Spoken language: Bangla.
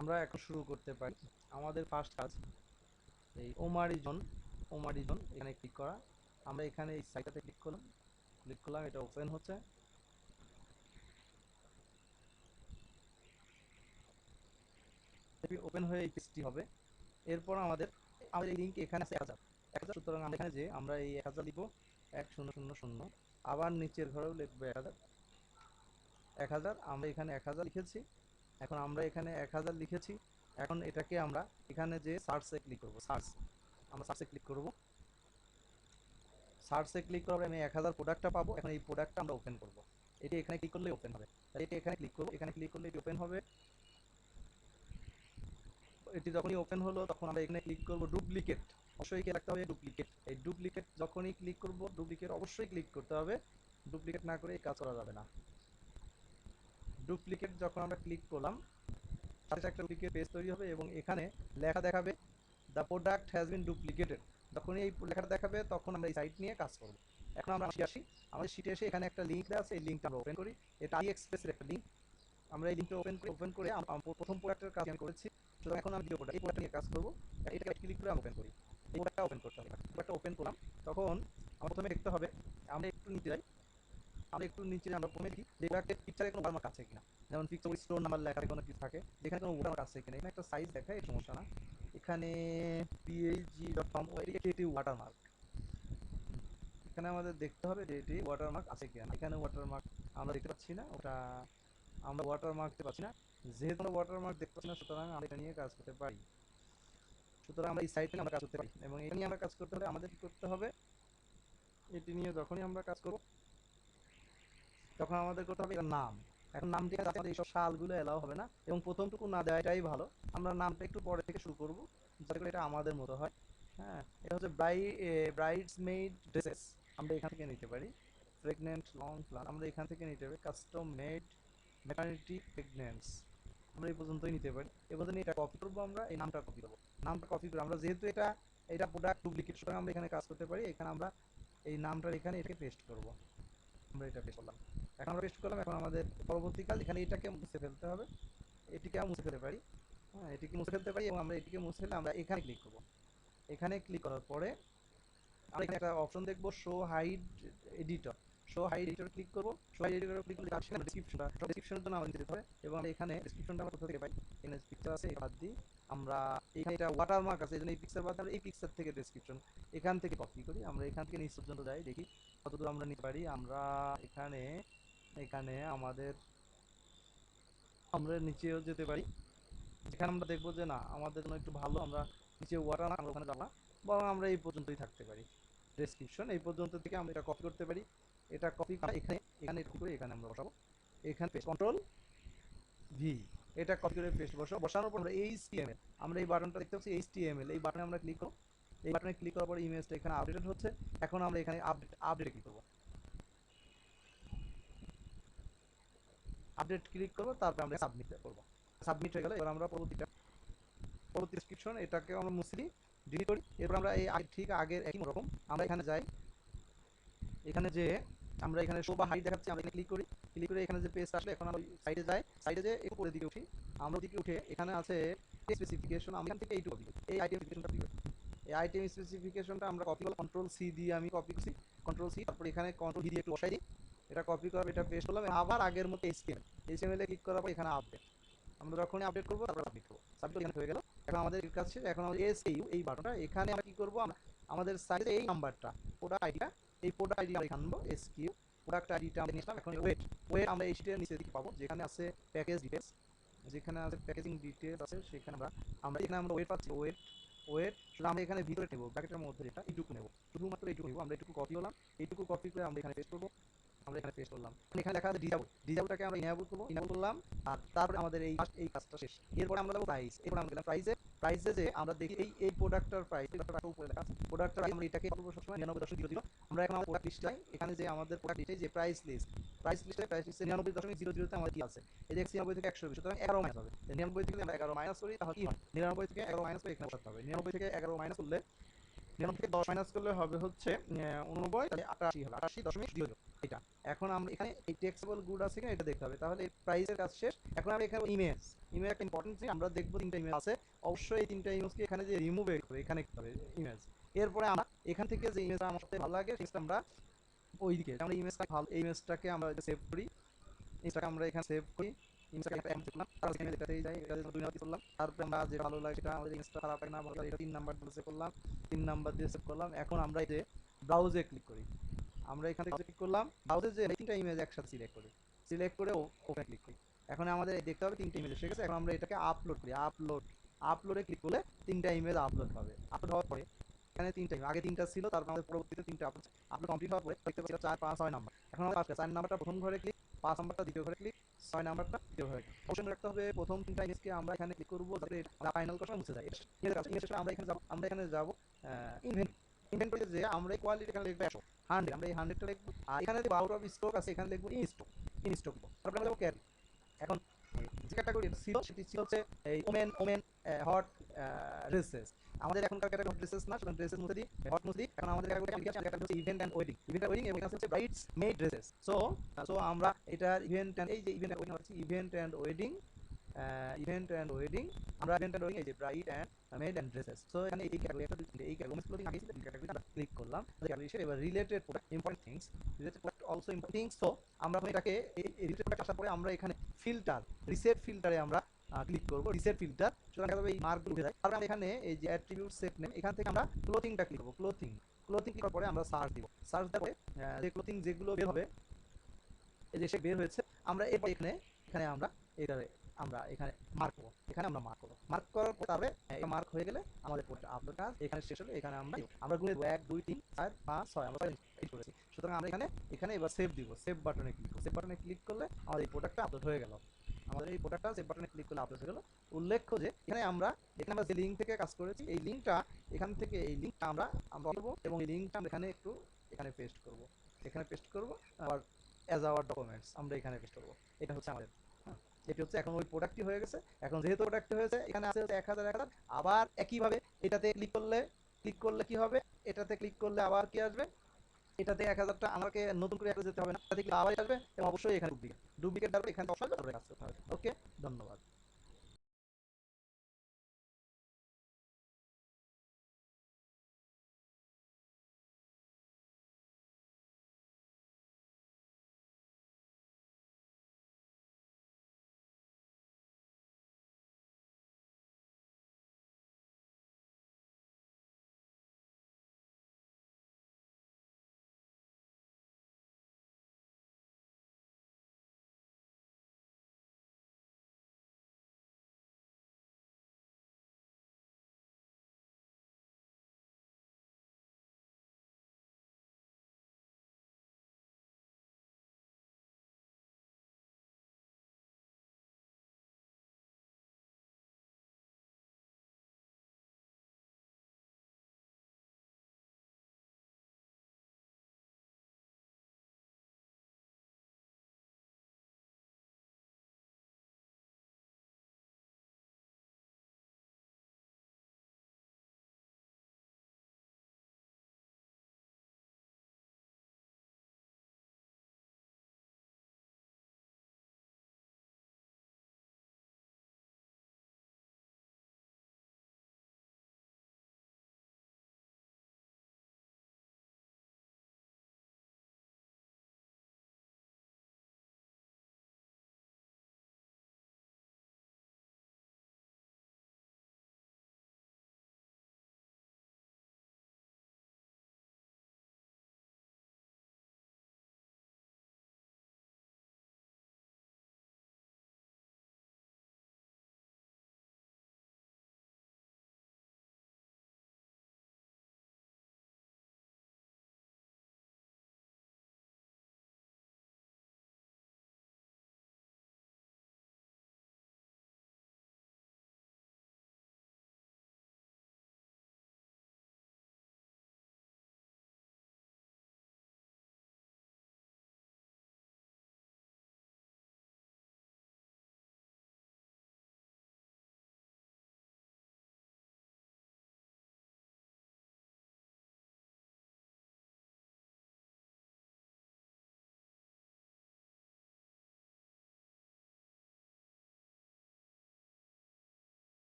আমরা এখন শুরু করতে পারি। আমাদের ফার্স্ট কাজ এই ওমারিজন এখানে ক্লিক করা। আমরা এখানে এই সাইটটাতে ক্লিক করলাম, এটা ওপেন হচ্ছে। ওপেন হয়ে এই পেজটি হবে। এরপর আমাদের এই লিঙ্ক এখানে আছে 1000, সুতরাং আমরা এখানে যে আমরা এই 1000 লিখবো 1000, আবার নিচের ঘরেও লিখবো 1000। আমরা এখানে 1000 লিখেছি। এখন আমরা এখানে 1000 লিখেছি। এখন এটাকে আমরা এখানে যে সার্চে ক্লিক করব। আমরা সার্চে ক্লিক করব। সার্চে ক্লিক করার পরে আমি 1000 প্রোডাক্টটা পাবো। এখন এই প্রোডাক্টটা আমরা ওপেন করব। এটি এখানে ক্লিক করলেই ওপেন হবে। তাই এটি এখানে ক্লিক করব। এখানে ক্লিক করলে এটি ওপেন হবে। এটি যখনই ওপেন হলো তখন আমরা এখানে ক্লিক করব ডুপ্লিকেট। অবশ্যই কি রাখতে হবে ডুপ্লিকেট। এই ডুপ্লিকেট যখনই ক্লিক করব, ডুপ্লিকেট অবশ্যই ক্লিক করতে হবে। ডুপ্লিকেট না করে এই কাজ করা যাবে না। ডুপ্লিকেট যখন আমরা ক্লিক করলাম, সাথে একটা ডুপ্লিকেট পেজ তৈরি হবে এবং এখানে লেখা দেখাবে the product has been duplicated. যখনই এই লেখাটা দেখাবে তখন আমরা এই সাইট নিয়ে কাজ করব। এখন আমরা আসি, আমাদের শিটে এসে এখানে একটা লিঙ্ক দেওয়া আছে, এই লিঙ্কটা আমরা ওপেন করি। এটা আলি এক্সপ্রেসের একটা লিঙ্ক। আমরা এই লিঙ্কটা ওপেন করে প্রথম প্রোডাক্টের কাজ আমি করেছি। সুতরাং এখন আমি দ্বিতীয় প্রোডাক্ট, এই প্রোডাক্ট নিয়ে কাজ করব। এটাকে ক্লিক করে আমি ওপেন করি। এই প্রোডাক্টটা ওপেন করতে হবে। প্রোডাক্টটা ওপেন করলাম, তখন আমরা প্রথমে দেখতে হবে, আমরা একটু নিচে যাই। আমরা প্রথমে দেখি যে প্রোডাক্টের পিকচারে কোনো ওয়াটারমার্ক আছে কিনা। যেমন পিকচার স্টোর নাম্বার লেখা কোনো কিছু থাকে, যেখানে কোনো ওয়াটারমার্ক আছে কিনা। এখানে একটা সাইজ দেখায়, এই সমস্যা না। এখানে phg.com এটি ওয়াটারমার্ক। এখানে আমাদের দেখতে হবে যে এটি ওয়াটারমার্ক আছে কিনা। এখানে ওয়াটারমার্ক আমরা দেখতে পাচ্ছি না, ওটা আমরা ওয়াটারমার্ক দেখতে পাচ্ছি না। যেহেতু আমরা ওয়াটারমার্ক দেখতে পাচ্ছি না, সুতরাং আমরা এটা নিয়ে কাজ করতে পারি। সুতরাং আমরা এই সাইটে আমরা কাজ করতে পারি এবং এটা নিয়ে আমরা কাজ করতে হলে আমাদের কি করতে হবে, এটি নিয়ে যখনই আমরা কাজ করব তখন আমাদের করতে হবে এর নাম। এখন নাম দিয়ে যাতে এইসব শালগুলো এলাও হবে না এবং প্রথমটুকু না দেওয়া এটাই ভালো। আমরা নামটা একটু পরে থেকে শুরু করব, যাতে করে এটা আমাদের মতো হয়। হ্যাঁ, এটা হচ্ছে ব্রাইডসমেইড ড্রেসেস। আমরা এখান থেকে নিতে পারি। প্রেগনেন্ট লং প্ল্যান আমরা এখান থেকে নিতে পারি। কাস্টম মেড ম্যাটারনিটি প্রেগনেন্স আমরা এই পর্যন্তই নিতে পারি। এ পর্যন্ত এটা কপি করবো, আমরা এই নামটা কপি করবো। নামটা কপি করে আমরা যেহেতু এটা প্রোডাক্ট ডুপ্লিকেট, সুতরাং আমরা এখানে কাজ করতে পারি। এখানে আমরা এই নামটা এখানে এটাকে পেস্ট করব। আমরা এটা পেস্ট করলাম। এখন আমরা পেস্ট করলাম। এখন আমাদের পরবর্তী কাজ এখানে এটাকে মুছে ফেলতে হবে। এটিকে আমরা মুছে ফেলতে পারি। হ্যাঁ, এটিকে মুছে ফেলতে পারি এবং আমরা এটিকে মুছে ফেলে আমরা এখানে ক্লিক করব। এখানে ক্লিক করার পরে আমরা এখানে একটা অপশন দেখব, show hide editor. Show hide editor click করব। শো হাইড এডিটর ক্লিক করলে আসলে ডেসক্রিপশনের জন্য আমাদের যেতে হবে এবং আমরা এখানে ডেসক্রিপশনটা আমরা কোথা থেকে পাই, এখানে পিকচার আছে, এটা বাদ দিই। আমরা এখানে এটা ওয়াটারমার্ক আছে, এজন্য এই পিকচার বাদ আমরা এই পিকচার থেকে ডেসক্রিপশন এখান থেকে কপি করি। আমরা এখান থেকে নিচ পর্যন্ত যাই, দেখি কতদূর আমরা নিতে পারি। আমরা এখানে এখানে আমরা নিচেও যেতে পারি, যেখানে আমরা দেখবো যে না আমাদের জন্য একটু ভালো, আমরা নিচে ওয়াটার আমরা ওখানে যাবো না, বরং আমরা এই পর্যন্তই থাকতে পারি। ডেসক্রিপশন এই পর্যন্ত থেকে আমরা এটা কপি করতে পারি। এটা কপি করে এখানে এখানে কপি করে এখানে আমরা বসাবো। এখানে পেস্ট, কন্ট্রোল ভি। এটা কপি করে পেস্ট বসানোর পর আমরা এইচটিএমএল, আমরা এই বাটনটা দেখতে পাচ্ছি এইচটিএমএল, এই বাটনে আমরা ক্লিক করব। এই বাটনে ক্লিক করার পর ইমেজটা এখানে আপডেটেড হচ্ছে। এখন আমরা এখানে আপডেটে ক্লিক করব। আপডেট ক্লিক করব, তারপর আমরা সাবমিট করব। সাবমিট হয়ে গেল। এবার আমরা পরবর্তী ডেসক্রিপশন এটাকে আমরা মুছে দিই, ডিলিট করি। এরপর আমরা এই ঠিক আগের একই রকম আমরা এখানে যাই। এখানে যে আমরা এখানে শো বা হাইড দেখাচ্ছি, আমরা এখানে ক্লিক করি। ক্লিক করে এখানে যে পেজ আসলে এখন আমরা সাইডে যাই। সাইডে যে একটু উপরের দিকে উঠি। আমরা দিকে উঠে এখানে আছে স্পেসিফিকেশন, আমরা এখান থেকে এইটুকু কপি করি। এই আইটেম স্পেসিফিকেশনটা কপি করি। এই আইটেম স্পেসিফিকেশনটা আমরা কপি করলাম, কন্ট্রোল সি দিয়ে আমি কপি করছি। কন্ট্রোল সি, তারপর এখানে কন্ট্রোল ভি দিয়ে একটু বসাই দিই। এটা কপি করার এটা পেস্ট করলাম। আবার আগের মতো এইচটিএমএল এ ক্লিক করার পর এখানে আপডেট। আমরা যখনই আপডেট করবো তারপর সাবমিট করবো। সাবমিট এখানে হয়ে গেল। এখন আমাদের কাজ শেষ। এখন আমাদের এসইউ এই বাটনটা এখানে আমরা কি করব, আমাদের সাইজে এই নাম্বারটা প্রোডাক্ট আইডিটা, এই প্রোডাক্ট আইডি আমরা এখানে আনবো। এসকিউ প্রোডাক্ট আইডিটা আমরা নিলাম। এখন ওয়েট আমরা এই শিটের নিচের দিকে পাবো, যেখানে আছে প্যাকেজ ডিটেইলস, যেখানে আছে প্যাকেজিং ডিটেইলস আছে, সেখানে আমরা এখানে আমরা ওয়েট পাচ্ছি। ওয়েট শুধু আমরা এখানে ভিতরে নেব, ব্র্যাকেটের মধ্যে যেটা এইটুকু নেব, শুধুমাত্র এইটুকু নেব। আমরা এইটুকু কপি হলাম, এইটুকু কপি করে আমরা এখানে পেস্ট করবো। আমরা এখানে পেস্ট করলাম। এখানে লেখা আছে ডিজাবলটাকে আমরা ইনেবল করব। ইনেবল করলাম। আর তারপরে আমাদের এই কাজটা শেষ। এরপরে আমরা যাব প্রাইস। এরপর আমরা গেলাম প্রাইসে যে আমরা দেখি এই প্রোডাক্টটার প্রাইস, এটা উপরে লেখা আছে প্রোডাক্টটার আমরা এটাকে করব সবসময় 99.00। আমরা এখন আমাদের প্রোডাক্ট লিস্ট যাই। এখানে যে আমাদের প্রোডাক্ট লিস্টে যে প্রাইস লিস্টে 99.00 তে আমাদের কি আছে, এই যে 99 থেকে 120, সুতরাং 11 মাইনাস হবে। 99 থেকে আমরা 11 মাইনাস করি, তাহলে কি হয়, 99 থেকে 11 মাইনাস করে এখানে বসাতে হবে। 99 থেকে 11 মাইনাস করলে 99 থেকে 10 মাইনাস করলে হবে হচ্ছে 89, তাহলে 88 হবে, 88.00 এটা। এখন আমরা এখানে এই টেক্সটেবল গুড আছে কিনা এটা দেখতে হবে। তাহলে এই প্রাইসের কাজ শেষ। এখন আমরা এখানে ইমেজ একটা ইম্পর্টেন্ট জিনিস আমরা দেখব, 3টা ইমেজ আছে। অবশ্যই এই 3টা ইমেজকে এখানে যে রিমুভ করে এখানে করতে হবে ইমেজ। এরপরে আমরা এখান থেকে যে ইমেজটা আমার সাথে ভালো লাগে সেটা আমরা ওইদিকে আমরা ইমেজটা ভালো, এই ইমেজটাকে আমরা সেভ করি, ইমেজটাকে আমরা এখানে সেভ করি, ইমেজটাকে একটা এম করলাম, তারপর এখানে এটাতেই যাই, এটা 2 নাম্বার করলাম। তারপরে আমরা যে ভালো লাগে সেটা আমাদের ইমেজটা খারাপ লাগে না, ভালো লাগে এটা 3 নাম্বার দিয়ে সেভ করলাম, 3 নাম্বার দিয়ে সেভ করলাম। এখন আমরা এই যে ব্রাউজে ক্লিক করি, আমরা এখান থেকে ক্লিক করলাম, ব্রাউজে যে 3টা ইমেজ একসাথে সিলেক্ট করি, সিলেক্ট করে ওপেন ক্লিক করি। এখন আমাদের দেখতে হবে 3টা ইমেজ এসে গেছে। এখন আমরা এটাকে আপলোড করি, আপলোডে ক্লিক করলে 3টা ইমেজ আপলোড হবে। আপলোড হওয়ার পরে এখানে 3টা আগে 3টা ছিল, তারপর আমাদের পরবর্তীতে 3টা আপলোড কমপ্লিট হওয়ার পরে দেখতে পাচ্ছি 4, 5, 6 নাম্বার। এখন আমরা 4 নাম্বারটা প্রথম ঘরে ক্লিক, 5 নাম্বারটা দ্বিতীয় ঘরে ক্লিক, 6 নাম্বারটা তৃতীয় ঘরে ক্লিক। অবশ্যই মনে রাখতে হবে প্রথম 3টা ইমেজকে আমরা এখানে ক্লিক করব যাতে ফাইনাল করা মুছে যায়। ইমেজটা আমরা এখানে যাব ইনভেন্টরিতে যে আমরা এই কোয়ালিটি এখানে লিখব 100, আমরা এই 100টা লিখব। আর এখানে যে আউট অফ স্টক আছে এখানে লিখব ইন স্টক। তারপরে আমরা লিখব ক্যারি। এখন যে ক্যাটাগরি ছিল সেটি ছিল হচ্ছে এই ওমেন হট ড্রেসেস। আমাদের এখনকার ক্যাটাগরি হট ড্রেসেস না, সুতরাং ড্রেসেস মুছে দিই, হট মুছে দিই। এখন আমাদের ক্যাটাগরি লিখে আছে, ক্যাটাগরি হচ্ছে ইভেন্ট এন্ড ওয়েডিং এবং এখানে হচ্ছে ব্রাইডস মেড ড্রেসেস। সো আমরা এটার ইভেন্ট এন্ড এই যে ইভেন্ট এন্ড ওয়েডিং হচ্ছে ইভেন্ট এন্ড ওয়েডিং, আমরা ইভেন্ট এন্ড ওয়েডিং এই যে bride and maid and dresses. So এখানে এই ক্যাটাগরি একটা এই ক্যাটাগরি ক্লোদিং আগে ছিল, এই ক্যাটাগরি আমরা ক্লিক করলাম, ক্যাটাগরি হিসেবে এবার related product important things, related product also important things. So আমরা এখন এটাকে এই রিলেটেড প্রোডাক্ট আসার পরে আমরা এখানে ফিল্টার রিসেট ফিল্টারে আমরা ক্লিক করব, রিসেট ফিল্টার। সুতরাং এভাবে এই মার্কগুলো উঠে যায়। তারপর আমরা এখানে এই যে অ্যাট্রিবিউট সেট নেম, এখান থেকে আমরা ক্লোথিংটা ক্লিক করব, ক্লিক করার পরে আমরা সার্চ দিব, সার্চ দেওয়ার পরে যে ক্লোথিং যেগুলো বের হবে এই যে সে বের হয়েছে, আমরা এরপর এখানে আমরা এখানে মার্ক করব, মার্ক করার পর তারপরে এটা মার্ক হয়ে গেলে আমাদের পুরোটা আপলোড কাজ এখানে শেষ হলো। এখানে আমরা গুনে 1 2 3 4 5 6 আমরা এই করেছি। সুতরাং আমরা এখানে এবার সেভ দিব, সেভ বাটনে ক্লিক করলে আমাদের এই প্রোডাক্টটা আপলোড হয়ে গেল। আমাদের এই প্রোডাক্টটা সেভ বাটনে ক্লিক করলে আপলোড হয়ে গেল। উল্লেখ্য যে এখানে আমরা যে লিংক থেকে কাজ করেছি, এই লিংকটা এখান থেকে এই লিংকটা আমরা করব এবং এই লিংকটা আমরা এখানে পেস্ট করব আর অ্যাজ আওয়ার ডকুমেন্টস আমরা এখানে পেস্ট করব। এটা হচ্ছে আমাদের, এটি হচ্ছে এখন ওই প্রোডাক্টটি হয়ে গেছে। এখন যেহেতু প্রোডাক্টটি হয়েছে এখানে আছে 1000 আবার একইভাবে এটাতে ক্লিক করলে কি হবে, এটাতে ক্লিক করলে আবার কি আসবে, এটাতে 1000টা আমাকে নতুন করে যেতে হবে না, এটাতে ক্লিক আবার আসবে এবং অবশ্যই এখানে ডুপ্লিকেট দেওয়ার এখানে অপশন তারপরে কাজ করতে হবে। ওকে,